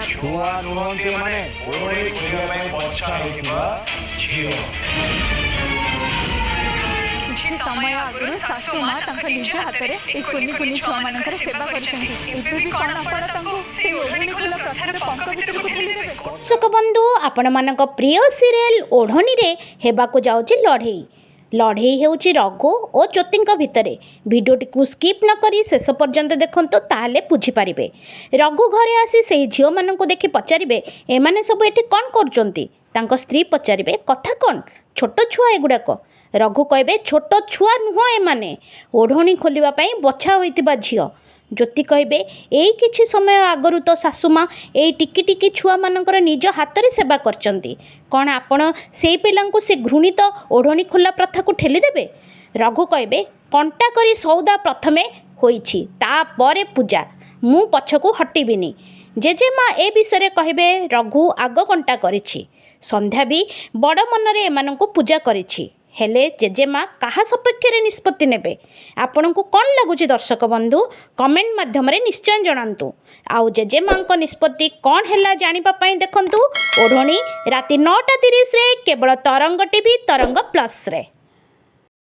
ଛୁଆ ନୁହନ୍ତି ମାନେ ଓଢ଼ଣୀ ଖୋଲିବା ପାଇଁ ବଛା ହେଇଥିବା ଝିଅ। କିଛି ସମୟ ଆଗରୁ ଶାଶୁ ମା ତାଙ୍କ ନିଜ ହାତରେ ଏ କୁନି କୁନି ଛୁଆମାନଙ୍କର ସେବା କରିଛନ୍ତି। ଏବେ ବି କ'ଣ ଆପଣ ତାଙ୍କୁ ସେଇ ଓଢ଼ଣୀ ଖୋଲା ପ୍ରଥାର ପଙ୍କ ଭିତରକୁ ଠେଲିଦେବେ? ଦର୍ଶକ ବନ୍ଧୁ, ଆପଣମାନଙ୍କ ପ୍ରିୟ ସିରିଏଲ୍ ଓଢ଼ଣୀରେ ହେବାକୁ ଯାଉଛି ଲଢ଼େଇ। ଲଢ଼େଇ ହେଉଛି ରଘୁ ଓ ଜ୍ୟୋତିଙ୍କ ଭିତରେ। ଭିଡ଼ିଓଟିକୁ ସ୍କିପ୍ ନ କରି ଶେଷ ପର୍ଯ୍ୟନ୍ତ ଦେଖନ୍ତୁ, ତାହେଲେ ବୁଝିପାରିବେ। ରଘୁ ଘରେ ଆସି ସେହି ଝିଅମାନଙ୍କୁ ଦେଖି ପଚାରିବେ, ଏମାନେ ସବୁ ଏଠି କ'ଣ କରୁଛନ୍ତି? ତାଙ୍କ ସ୍ତ୍ରୀ ପଚାରିବେ, କଥା କ'ଣ? ଛୋଟ ଛୁଆ ଏଗୁଡ଼ାକ। ରଘୁ କହିବେ, ଛୋଟ ଛୁଆ ନୁହଁ ଏମାନେ, ଓଢ଼ଣୀ ଖୋଲିବା ପାଇଁ ବଛା ହୋଇଥିବା ଝିଅ। ଜ୍ୟୋତି କହିବେ, ଏଇ କିଛି ସମୟ ଆଗରୁ ତ ଶାଶୁମା ଏଇ ଟିକି ଟିକି ଛୁଆମାନଙ୍କର ନିଜ ହାତରେ ସେବା କରିଛନ୍ତି। କ'ଣ ଆପଣ ସେଇ ପିଲାଙ୍କୁ ସେ ଘୃଣିତ ଓଢ଼ଣୀ ଖୋଲା ପ୍ରଥାକୁ ଠେଲିଦେବେ? ରଘୁ କହିବେ, କଣ୍ଟା କରି ସଉଦା ପ୍ରଥମେ ହୋଇଛି, ତାପରେ ପୂଜା। ମୁଁ ପଛକୁ ହଟିବିନି। ଜେଜେମା ଏ ବିଷୟରେ କହିବେ, ରଘୁ ଆଗ କଣ୍ଟା କରିଛି। ସନ୍ଧ୍ୟା ବି ବଡ଼ ମନରେ ଏମାନଙ୍କୁ ପୂଜା କରିଛି। ହେଲେ ଜେଜେମା କାହା ସପକ୍ଷରେ ନିଷ୍ପତ୍ତି ନେବେ? ଆପଣଙ୍କୁ କ'ଣ ଲାଗୁଛି ଦର୍ଶକ ବନ୍ଧୁ? କମେଣ୍ଟ ମାଧ୍ୟମରେ ନିଶ୍ଚୟ ଜଣାନ୍ତୁ। ଆଉ ଜେଜେମାଙ୍କ ନିଷ୍ପତ୍ତି କ'ଣ ହେଲା ଜାଣିବା ପାଇଁ ଦେଖନ୍ତୁ ଓଢ଼ଣୀ ରାତି 9:30ରେ କେବଳ ତରଙ୍ଗ ଟିଭି ତରଙ୍ଗ ପ୍ଲସ୍ରେ।